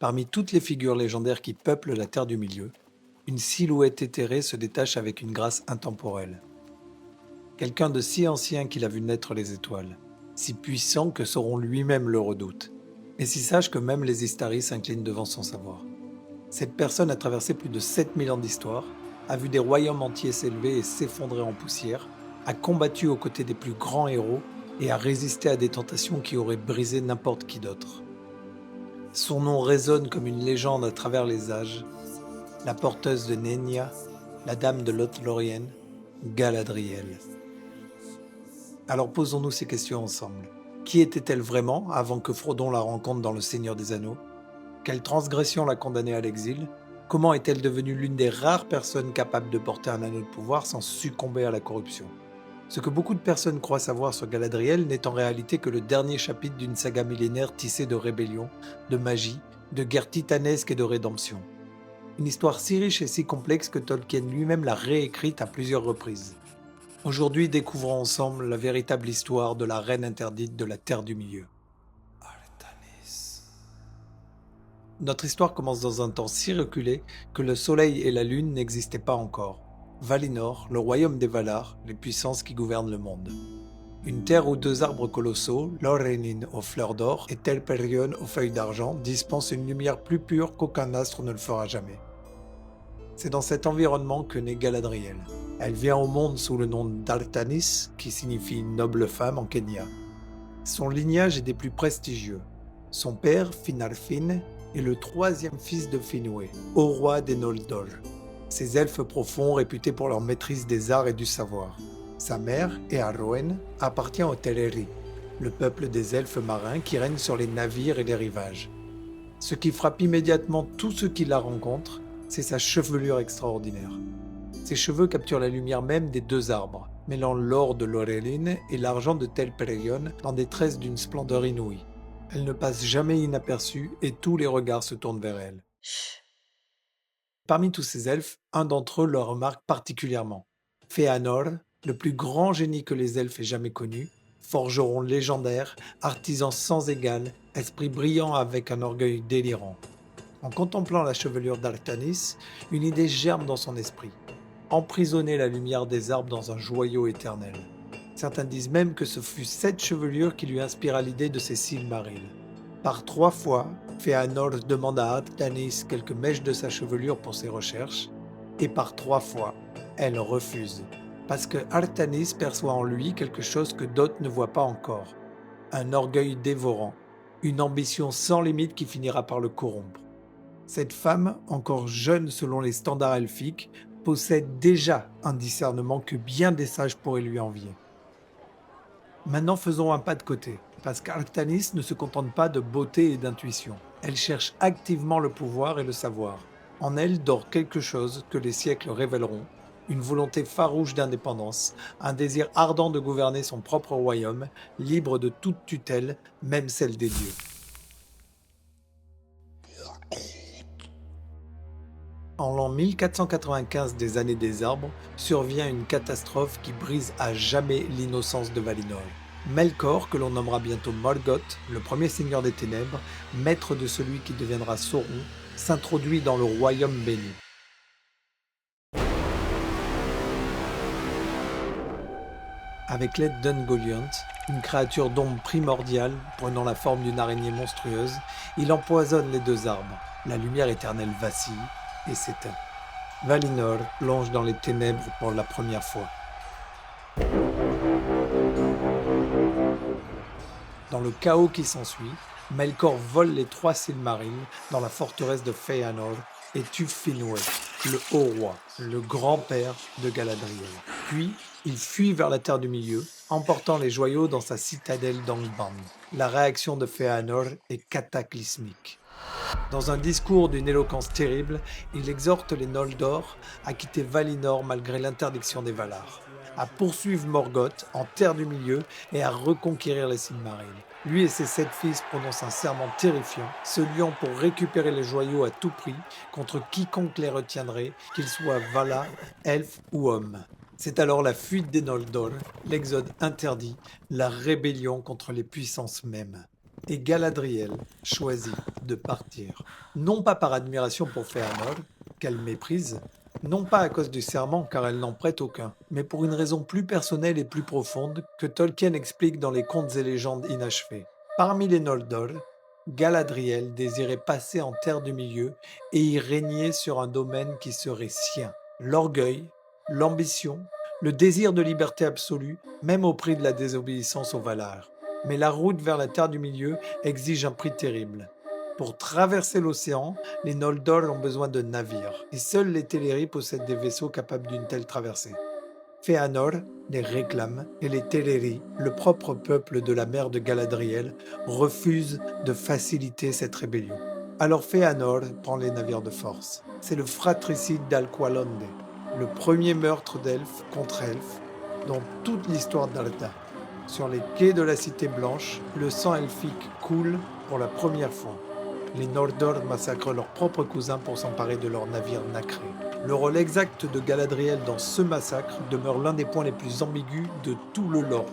Parmi toutes les figures légendaires qui peuplent la Terre du Milieu, une silhouette éthérée se détache avec une grâce intemporelle. Quelqu'un de si ancien qu'il a vu naître les étoiles, si puissant que Sauron lui-même le redoute, et si sage que même les Istari s'inclinent devant son savoir. Cette personne a traversé plus de 7000 ans d'histoire, a vu des royaumes entiers s'élever et s'effondrer en poussière, a combattu aux côtés des plus grands héros et a résisté à des tentations qui auraient brisé n'importe qui d'autre. Son nom résonne comme une légende à travers les âges, la porteuse de Nenya, la dame de Lothlórien, Galadriel. Alors posons-nous ces questions ensemble. Qui était-elle vraiment avant que Frodon la rencontre dans Le Seigneur des Anneaux? Quelle transgression l'a condamnée à l'exil? Comment est-elle devenue l'une des rares personnes capables de porter un anneau de pouvoir sans succomber à la corruption? Ce que beaucoup de personnes croient savoir sur Galadriel n'est en réalité que le dernier chapitre d'une saga millénaire tissée de rébellion, de magie, de guerres titanesques et de rédemption. Une histoire si riche et si complexe que Tolkien lui-même l'a réécrite à plusieurs reprises. Aujourd'hui, découvrons ensemble la véritable histoire de la reine interdite de la Terre du Milieu. Artanis. Notre histoire commence dans un temps si reculé que le soleil et la lune n'existaient pas encore. Valinor, le royaume des Valar, les puissances qui gouvernent le monde. Une terre où deux arbres colossaux, Lorraine aux fleurs d'or et Telperion aux feuilles d'argent, dispensent une lumière plus pure qu'aucun astre ne le fera jamais. C'est dans cet environnement que naît Galadriel. Elle vient au monde sous le nom d'Artanis, qui signifie noble femme en Kenya. Son lignage est des plus prestigieux. Son père, Finarfin, est le troisième fils de Finwë, haut roi des Noldor. Ces elfes profonds réputés pour leur maîtrise des arts et du savoir. Sa mère, Eärwen, appartient aux Teleri, le peuple des elfes marins qui règnent sur les navires et les rivages. Ce qui frappe immédiatement tous ceux qui la rencontrent, c'est sa chevelure extraordinaire. Ses cheveux capturent la lumière même des deux arbres, mêlant l'or de Lorelin et l'argent de Telperion dans des tresses d'une splendeur inouïe. Elle ne passe jamais inaperçue et tous les regards se tournent vers elle. Parmi tous ces elfes, un d'entre eux le remarque particulièrement. Fëanor, le plus grand génie que les elfes aient jamais connu, forgeron légendaire, artisan sans égal, esprit brillant avec un orgueil délirant. En contemplant la chevelure d'Artanis, une idée germe dans son esprit. Emprisonner la lumière des arbres dans un joyau éternel. Certains disent même que ce fut cette chevelure qui lui inspira l'idée de ces Silmarils. Par 3 fois, Fëanor demande à Artanis quelques mèches de sa chevelure pour ses recherches, et par 3 fois, elle refuse. Parce que Artanis perçoit en lui quelque chose que d'autres ne voient pas encore. Un orgueil dévorant, une ambition sans limite qui finira par le corrompre. Cette femme, encore jeune selon les standards elfiques, possède déjà un discernement que bien des sages pourraient lui envier. Maintenant faisons un pas de côté, parce qu'Artanis ne se contente pas de beauté et d'intuition. Elle cherche activement le pouvoir et le savoir. En elle dort quelque chose que les siècles révéleront, une volonté farouche d'indépendance, un désir ardent de gouverner son propre royaume, libre de toute tutelle, même celle des dieux. En l'an 1495 des Années des Arbres, survient une catastrophe qui brise à jamais l'innocence de Valinor. Melkor, que l'on nommera bientôt Morgoth, le premier seigneur des ténèbres, maître de celui qui deviendra Sauron, s'introduit dans le royaume béni. Avec l'aide d'Ungoliant, une créature d'ombre primordiale, prenant la forme d'une araignée monstrueuse, il empoisonne les deux arbres. La lumière éternelle vacille et s'éteint. Valinor plonge dans les ténèbres pour la première fois. Dans le chaos qui s'ensuit, Melkor vole les 3 Silmarils dans la forteresse de Fëanor et tue Finwë, le haut roi, le grand-père de Galadriel. Puis, il fuit vers la Terre du Milieu, emportant les joyaux dans sa citadelle d'Angband. La réaction de Fëanor est cataclysmique. Dans un discours d'une éloquence terrible, il exhorte les Noldor à quitter Valinor malgré l'interdiction des Valar, à poursuivre Morgoth en Terre du Milieu et à reconquérir les Silmarils. Lui et ses 7 fils prononcent un serment terrifiant, se liant pour récupérer les joyaux à tout prix contre quiconque les retiendrait, qu'ils soient Valar, elfes ou hommes. C'est alors la fuite des Noldor, l'exode interdit, la rébellion contre les puissances mêmes. Et Galadriel choisit de partir. Non pas par admiration pour Fëanor, qu'elle méprise, non pas à cause du serment car elle n'en prête aucun, mais pour une raison plus personnelle et plus profonde que Tolkien explique dans les contes et légendes inachevés. Parmi les Noldor, Galadriel désirait passer en Terre du Milieu et y régner sur un domaine qui serait sien. L'orgueil, l'ambition, le désir de liberté absolue, même au prix de la désobéissance aux Valar. Mais la route vers la Terre du Milieu exige un prix terrible. Pour traverser l'océan, les Noldor ont besoin de navires, et seuls les Teleri possèdent des vaisseaux capables d'une telle traversée. Fëanor les réclame, et les Teleri, le propre peuple de la mer de Galadriel, refusent de faciliter cette rébellion. Alors Fëanor prend les navires de force. C'est le fratricide d'Alqualondë, le premier meurtre d'elfes contre elfes dans toute l'histoire d'Arda. Sur les quais de la Cité Blanche, le sang elfique coule pour la première fois. Les Noldor massacrent leurs propres cousins pour s'emparer de leurs navires nacrés. Le rôle exact de Galadriel dans ce massacre demeure l'un des points les plus ambigus de tout le lore.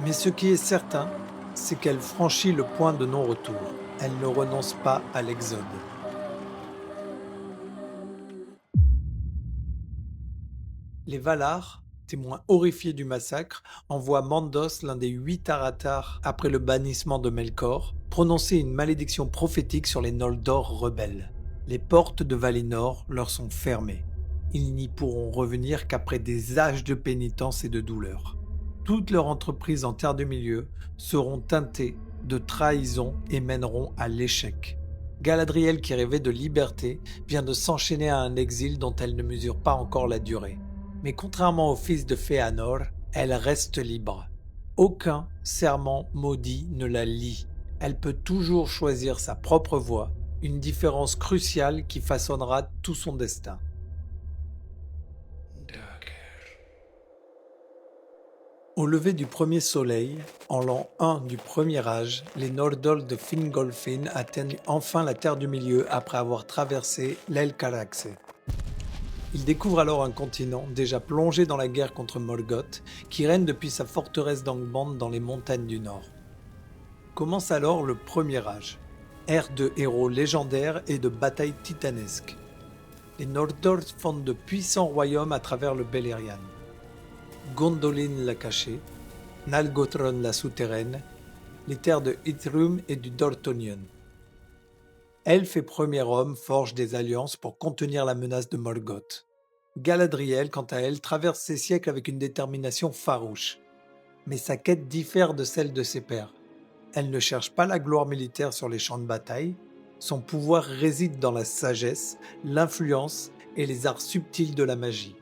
Mais ce qui est certain, c'est qu'elle franchit le point de non-retour. Elle ne renonce pas à l'exode. Les Valar, témoins horrifiés du massacre, envoient Mandos, l'un des 8 Arathar, après le bannissement de Melkor, prononcer une malédiction prophétique sur les Noldor rebelles. Les portes de Valinor leur sont fermées. Ils n'y pourront revenir qu'après des âges de pénitence et de douleur. Toutes leurs entreprises en Terre du Milieu seront teintées de trahison et mèneront à l'échec. Galadriel, qui rêvait de liberté, vient de s'enchaîner à un exil dont elle ne mesure pas encore la durée. Mais contrairement au fils de Fëanor, elle reste libre. Aucun serment maudit ne la lie. Elle peut toujours choisir sa propre voie, une différence cruciale qui façonnera tout son destin. Au lever du premier soleil, en l'an 1 du premier âge, les Noldor de Fingolfin atteignent enfin la Terre du Milieu après avoir traversé l'Elcaraxe. Ils découvrent alors un continent déjà plongé dans la guerre contre Morgoth, qui règne depuis sa forteresse d'Angband dans les montagnes du Nord. Commence alors le premier âge, ère de héros légendaires et de batailles titanesques. Les Noldor fondent de puissants royaumes à travers le Beleriand. Gondolin la cachée, Nalgothrond la souterraine, les terres de Ithrum et du Dorthonion. Elfe et premier homme forgent des alliances pour contenir la menace de Morgoth. Galadriel, quant à elle, traverse ces siècles avec une détermination farouche. Mais sa quête diffère de celle de ses pairs. Elle ne cherche pas la gloire militaire sur les champs de bataille. Son pouvoir réside dans la sagesse, l'influence et les arts subtils de la magie.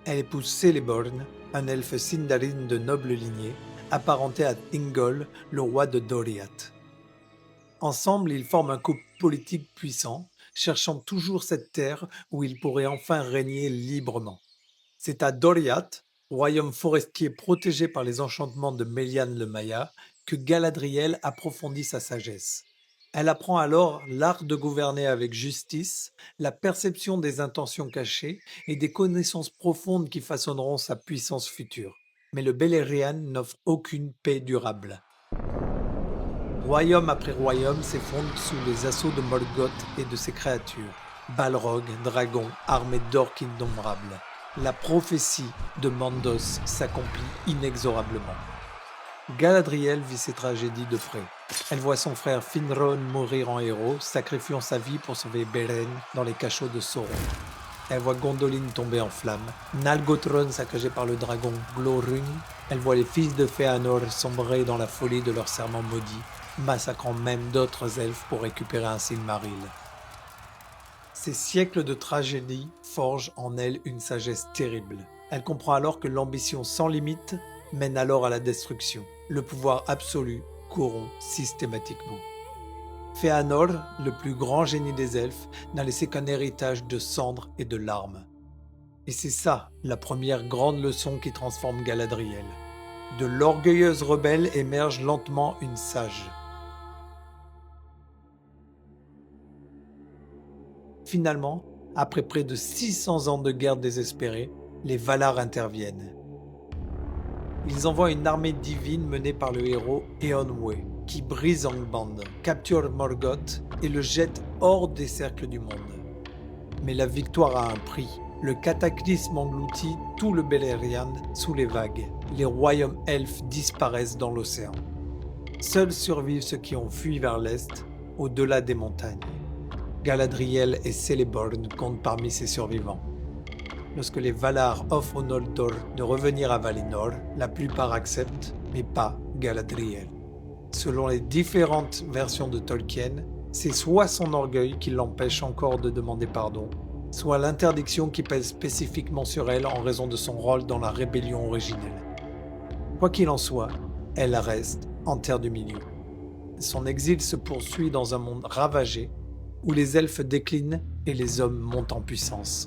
Elle épouse Celeborn, un elfe Sindarin de noble lignée, apparenté à Thingol, le roi de Doriath. Ensemble, ils forment un couple politique puissant, cherchant toujours cette terre où ils pourraient enfin régner librement. C'est à Doriath, royaume forestier protégé par les enchantements de Melian le Maya, que Galadriel approfondit sa sagesse. Elle apprend alors l'art de gouverner avec justice, la perception des intentions cachées et des connaissances profondes qui façonneront sa puissance future. Mais le Beleriand n'offre aucune paix durable. Royaume après royaume s'effondre sous les assauts de Morgoth et de ses créatures. Balrog, dragon, armés d'orques innombrables. La prophétie de Mandos s'accomplit inexorablement. Galadriel vit ces tragédies de près. Elle voit son frère Finrod mourir en héros, sacrifiant sa vie pour sauver Beren dans les cachots de Sauron. Elle voit Gondolin tomber en flammes, Nalgothrond saccagé par le dragon Glorung. Elle voit les fils de Fëanor sombrer dans la folie de leur serment maudit, massacrant même d'autres elfes pour récupérer un Silmaril. Ces siècles de tragédie forgent en elle une sagesse terrible. Elle comprend alors que l'ambition sans limite mène alors à la destruction. Le pouvoir absolu corrompt systématiquement. Fëanor, le plus grand génie des elfes, n'a laissé qu'un héritage de cendres et de larmes. Et c'est ça, la première grande leçon qui transforme Galadriel. De l'orgueilleuse rebelle émerge lentement une sage. Finalement, après près de 600 ans de guerre désespérée, les Valar interviennent. Ils envoient une armée divine menée par le héros Eonwë. qui brise Angband, capture Morgoth et le jette hors des cercles du monde. Mais la victoire a un prix. Le cataclysme engloutit tout le Beleriand sous les vagues. Les royaumes elfes disparaissent dans l'océan. Seuls survivent ceux qui ont fui vers l'est, au-delà des montagnes. Galadriel et Celeborn comptent parmi ces survivants. Lorsque les Valar offrent aux Noldor de revenir à Valinor, la plupart acceptent, mais pas Galadriel. Selon les différentes versions de Tolkien, c'est soit son orgueil qui l'empêche encore de demander pardon, soit l'interdiction qui pèse spécifiquement sur elle en raison de son rôle dans la rébellion originelle. Quoi qu'il en soit, elle reste en Terre du Milieu. Son exil se poursuit dans un monde ravagé, où les elfes déclinent et les hommes montent en puissance.